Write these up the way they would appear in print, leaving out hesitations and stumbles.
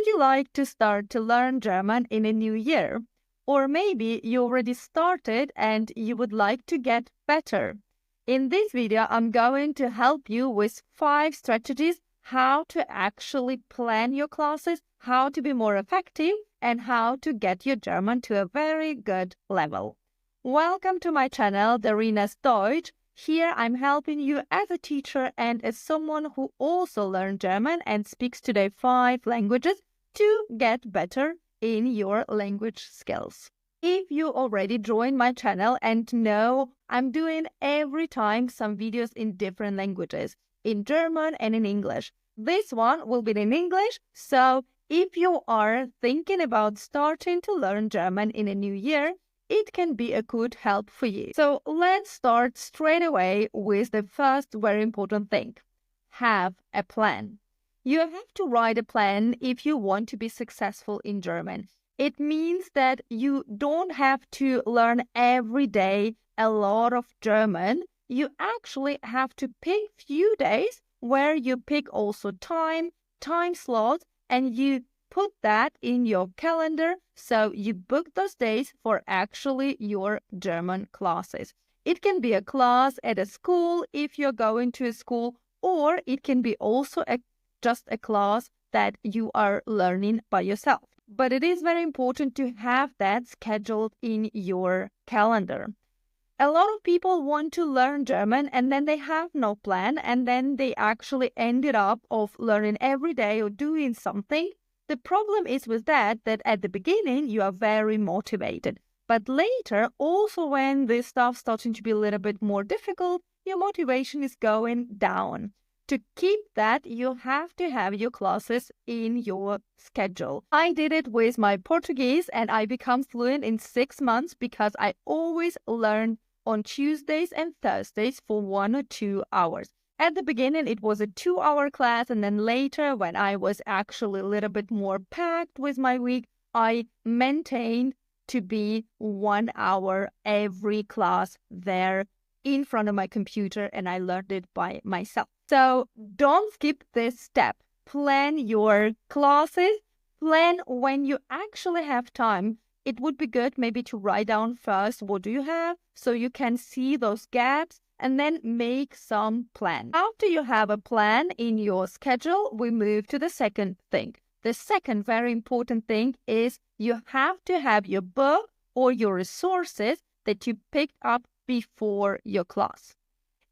Would you like to start to learn German in a new year? Or maybe you already started and you would like to get better. In this video, I'm going to help you with 5 strategies how to actually plan your classes, how to be more effective, and how to get your German to a very good level. Welcome to my channel, Darina's Deutsch. Here I'm helping you as a teacher and as someone who also learned German and speaks today 5 languages to get better in your language skills. If you already joined my channel and know I'm doing every time some videos in different languages, in German and in English. This one will be in English, so if you are thinking about starting to learn German in a new year, it can be a good help for you. So let's start straight away with the first very important thing. Have a plan. You have to write a plan if you want to be successful in German. It means that you don't have to learn every day a lot of German. You actually have to pick few days where you pick also time slots, and you put that in your calendar, so you book those days for actually your German classes. It can be a class at a school if you're going to a school, or it can be also just a class that you are learning by yourself. But it is very important to have that scheduled in your calendar. A lot of people want to learn German and then they have no plan, and then they actually ended up of learning every day or doing something. The problem is with that at the beginning you are very motivated, but later, also when this stuff starting to be a little bit more difficult, your motivation is going down. To keep that, you have to have your classes in your schedule. I did it with my Portuguese and I become fluent in 6 months because I always learn on Tuesdays and Thursdays for 1 or 2 hours. At the beginning, it was a 2-hour class, and then later, when I was actually a little bit more packed with my week, I maintained to be 1 hour every class there in front of my computer, and I learned it by myself. So don't skip this step. Plan your classes. Plan when you actually have time. It would be good maybe to write down first what do you have so you can see those gaps, and then make some plan. After you have a plan in your schedule, we move to the second thing. The second very important thing is you have to have your book or your resources that you picked up before your class.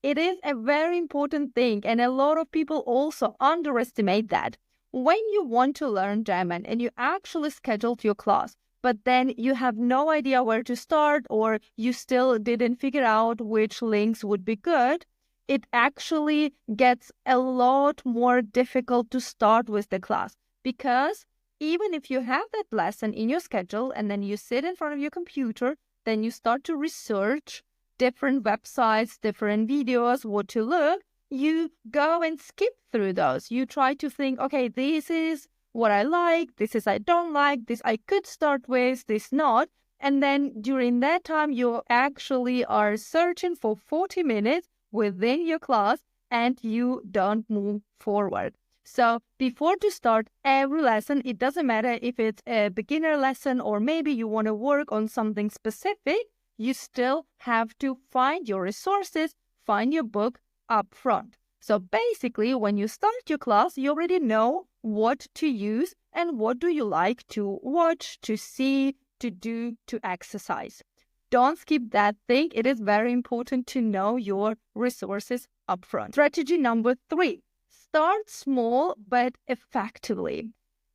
It is a very important thing, and a lot of people also underestimate that. When you want to learn German and you actually scheduled your class, but then you have no idea where to start, or you still didn't figure out which links would be good, it actually gets a lot more difficult to start with the class. Because even if you have that lesson in your schedule and then you sit in front of your computer, then you start to research different websites, different videos, what to look, you go and skip through those. You try to think, okay, this is what I like, this is I don't like, this I could start with, this not. And then during that time, you actually are searching for 40 minutes within your class and you don't move forward. So before to start every lesson, it doesn't matter if it's a beginner lesson or maybe you want to work on something specific, you still have to find your resources, find your book up front. So basically, when you start your class, you already know what to use and what do you like to watch, to see, to do, to exercise. Don't skip that thing. It is very important to know your resources up front. Strategy number 3, start small but effectively.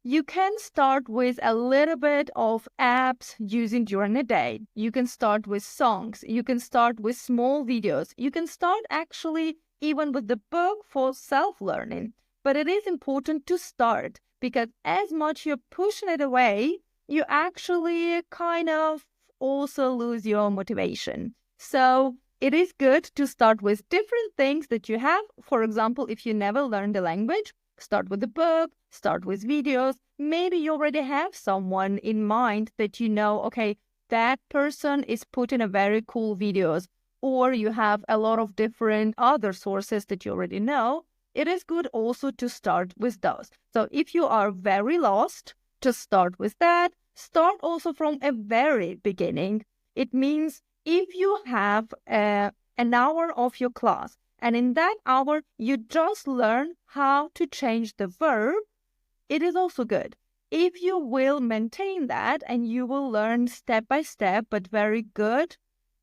You can start with a little bit of apps using during the day. You can start with songs. You can start with small videos. You can start actually even with the book for self-learning. But it is important to start, because as much you're pushing it away, you actually kind of also lose your motivation. So it is good to start with different things that you have. For example, if you never learned the language, start with the book, start with videos. Maybe you already have someone in mind that you know, okay, that person is putting a very cool videos, or you have a lot of different other sources that you already know. it is good also to start with those. So if you are very lost, to start with that, start also from a very beginning. It means if you have an hour of your class, and in that hour you just learn how to change the verb, it is also good. If you will maintain that and you will learn step by step, but very good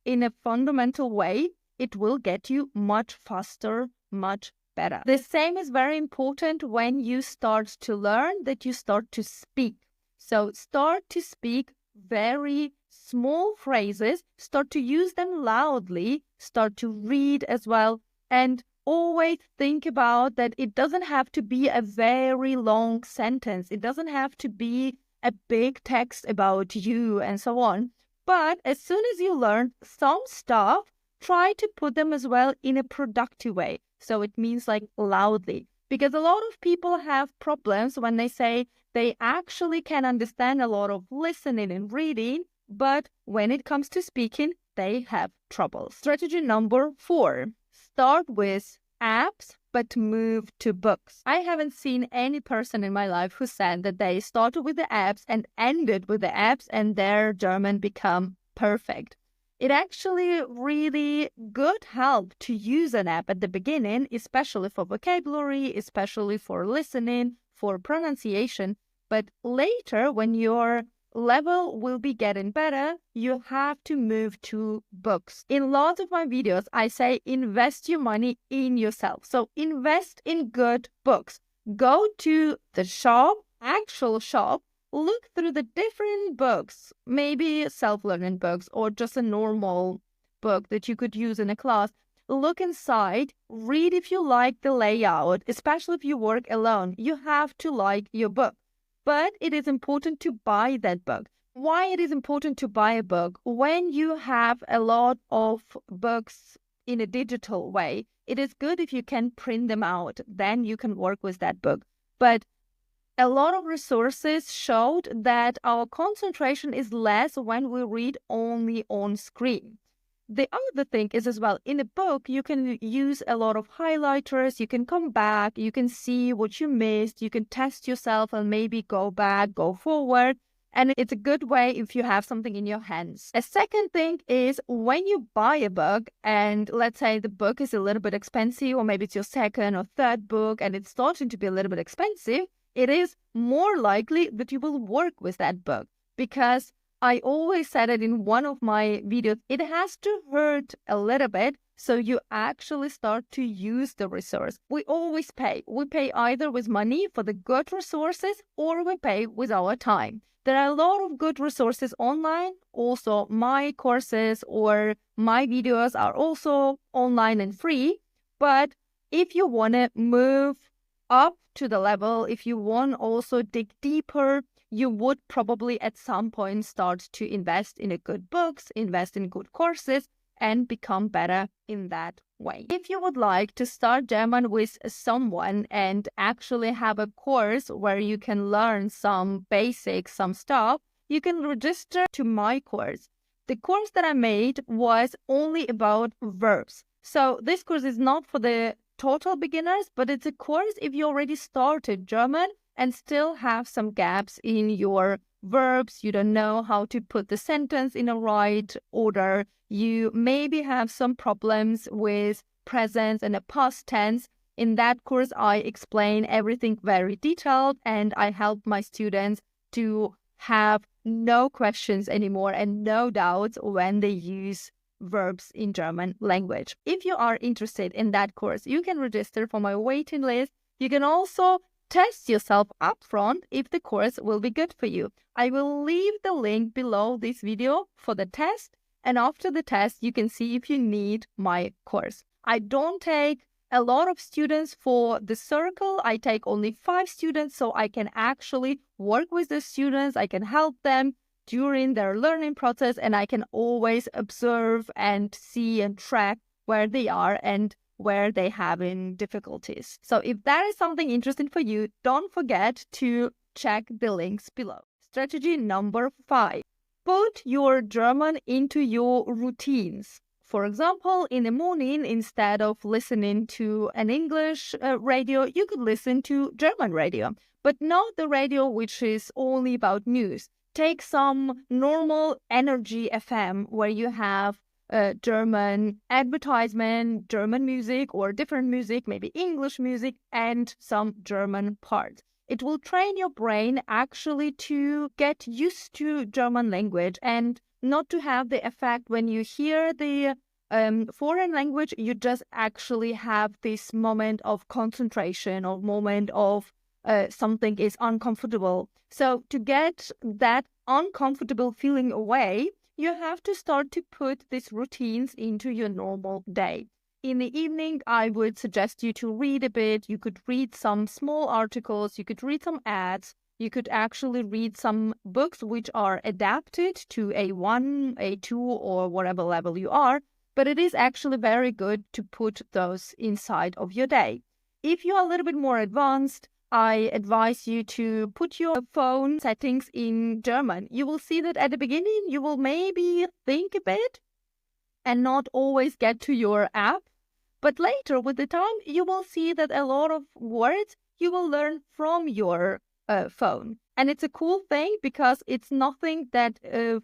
in a fundamental way, it will get you much faster, much better. The same is very important when you start to learn, that you start to speak. So start to speak very small phrases, start to use them loudly, start to read as well, and always think about that it doesn't have to be a very long sentence. It doesn't have to be a big text about you and so on. But as soon as you learn some stuff, try to put them as well in a productive way. So it means like loudly. Because a lot of people have problems when they say they actually can understand a lot of listening and reading, but when it comes to speaking, they have trouble. Strategy number 4. Start with apps, but move to books. I haven't seen any person in my life who said that they started with the apps and ended with the apps and their German become perfect. It actually really good help to use an app at the beginning, especially for vocabulary, especially for listening, for pronunciation. But later, when your level will be getting better, you have to move to books. In lots of my videos, I say invest your money in yourself. So invest in good books. Go to the shop, actual shop, look through the different books, maybe self-learning books or just a normal book that you could use in a class. Look inside, read if you like the layout, especially if you work alone. You have to like your book. But it is important to buy that book. Why it is important to buy a book? When you have a lot of books in a digital way, it is good if you can print them out. Then you can work with that book. But a lot of resources showed that our concentration is less when we read only on screen. The other thing is as well, in a book, you can use a lot of highlighters, you can come back, you can see what you missed, you can test yourself and maybe go back, go forward. And it's a good way if you have something in your hands. A second thing is when you buy a book and let's say the book is a little bit expensive or maybe it's your second or third book and it's starting to be a little bit expensive, it is more likely that you will work with that book because I always said it in one of my videos, it has to hurt a little bit so you actually start to use the resource. We always pay. We pay either with money for the good resources or we pay with our time. There are a lot of good resources online. Also, my courses or my videos are also online and free. But if you want to move up to the level, if you want also dig deeper, you would probably at some point start to invest in a good books, invest in good courses, and become better in that way. If you would like to start German with someone and actually have a course where you can learn some basics, some stuff, you can register to my course. The course that I made was only about verbs. So this course is not for the total beginners, but it's a course if you already started German and still have some gaps in your verbs. You don't know how to put the sentence in a right order. You maybe have some problems with present and a past tense. In that course, I explain everything very detailed and I help my students to have no questions anymore and no doubts when they use verbs in German language. If you are interested in that course, you can register for my waiting list. You can also test yourself upfront if the course will be good for you. I will leave the link below this video for the test, and after the test, you can see if you need my course. I don't take a lot of students for the circle. I take only 5 students, so I can actually work with the students. I can help them during their learning process, and I can always observe and see and track where they are and where they having difficulties. So if that is something interesting for you, don't forget to check the links below. Strategy number 5. Put your German into your routines. For example, in the morning, instead of listening to an English radio, you could listen to German radio, but not the radio which is only about news. Take some normal energy FM where you have German advertisement, German music or different music, maybe English music, and some German parts. It will train your brain actually to get used to German language and not to have the effect when you hear the foreign language, you just actually have this moment of concentration or moment of something is uncomfortable. So to get that uncomfortable feeling away, you have to start to put these routines into your normal day. In the evening, I would suggest you to read a bit. You could read some small articles. You could read some ads. You could actually read some books which are adapted to A1, A2, or whatever level you are. But it is actually very good to put those inside of your day. If you are a little bit more advanced, I advise you to put your phone settings in German. You will see that at the beginning, you will maybe think a bit and not always get to your app. But later, with the time, you will see that a lot of words you will learn from your phone. And it's a cool thing because it's nothing that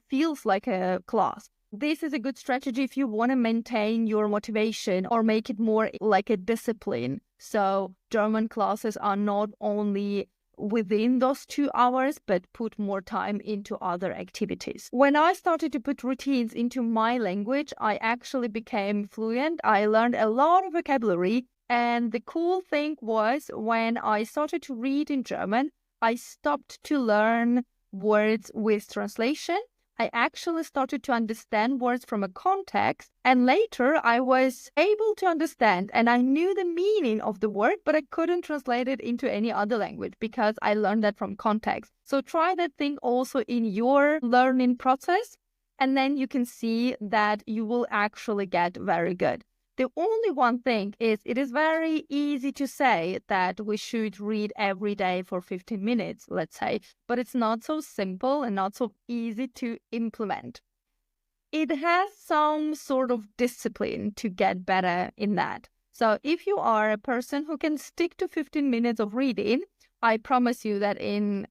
feels like a class. This is a good strategy if you want to maintain your motivation or make it more like a discipline. So German classes are not only within those 2 hours, but put more time into other activities. When I started to put routines into my language, I actually became fluent. I learned a lot of vocabulary. And the cool thing was when I started to read in German, I stopped to learn words with translation. I actually started to understand words from a context, and later I was able to understand and I knew the meaning of the word, but I couldn't translate it into any other language because I learned that from context. So try that thing also in your learning process, and then you can see that you will actually get very good. The only one thing is it is very easy to say that we should read every day for 15 minutes, let's say, but it's not so simple and not so easy to implement. It has some sort of discipline to get better in that. So if you are a person who can stick to 15 minutes of reading, I promise you that in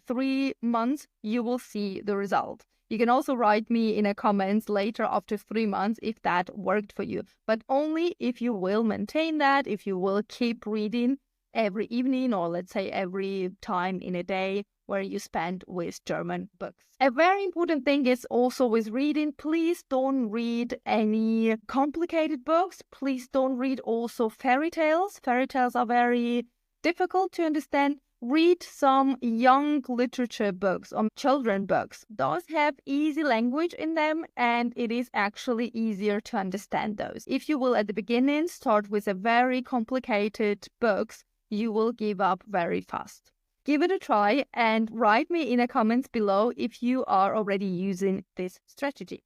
3 months, you will see the result. You can also write me in a comments later after 3 months if that worked for you, but only if you will maintain that, if you will keep reading every evening or let's say every time in a day where you spend with German books. A very important thing is also with reading, please don't read any complicated books. Please don't read also fairy tales. Fairy tales are very difficult to understand. Read some young literature books or children books. Those have easy language in them and it is actually easier to understand those. If you will at the beginning start with a very complicated books, you will give up very fast. Give it a try and write me in the comments below if you are already using this strategy.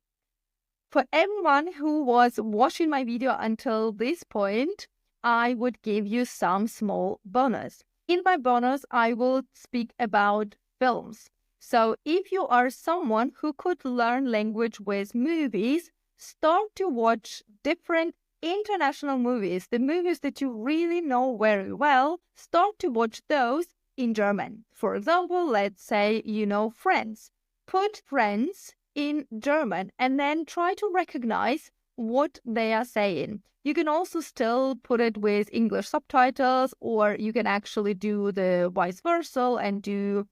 For everyone who was watching my video until this point, I would give you some small bonus. In my bonus, I will speak about films. So if you are someone who could learn language with movies, start to watch different international movies, the movies that you really know very well, start to watch those in German. For example, let's say you know Friends. Put Friends in German and then try to recognize what they are saying. You can also still put it with English subtitles, or you can actually do the vice versa and do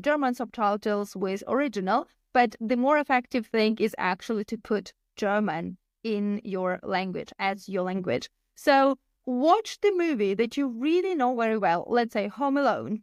German subtitles with original. But the more effective thing is actually to put German in your language as your language. So watch the movie that you really know very well, let's say Home Alone,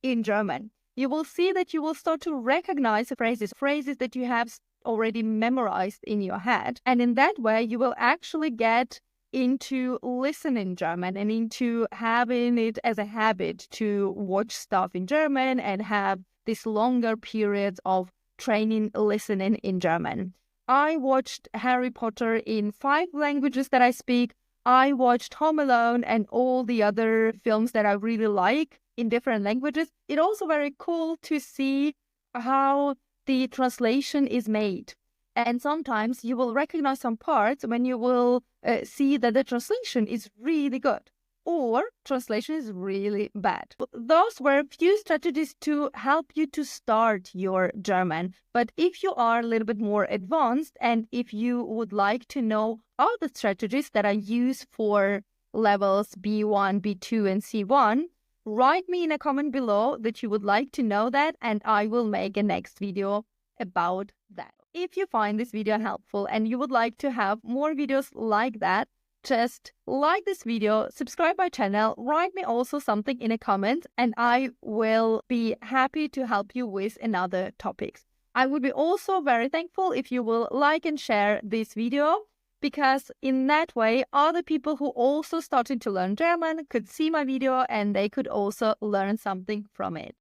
in German. You will see that you will start to recognize phrases that you have already memorized in your head. And in that way, you will actually get into listening German and into having it as a habit to watch stuff in German and have this longer periods of training listening in German. I watched Harry Potter in 5 languages that I speak. I watched Home Alone and all the other films that I really like in different languages. It's also very cool to see how the translation is made. And sometimes you will recognize some parts when you will see that the translation is really good or translation is really bad. Those were a few strategies to help you to start your German. But if you are a little bit more advanced and if you would like to know all the strategies that I use for levels B1, B2, and C1, write me in a comment below that you would like to know that, and I will make a next video about that. If you find this video helpful and you would like to have more videos like that, just like this video, subscribe my channel, write me also something in a comment, and I will be happy to help you with another topics. I would be also very thankful if you will like and share this video, because in that way, other people who also started to learn German could see my video and they could also learn something from it.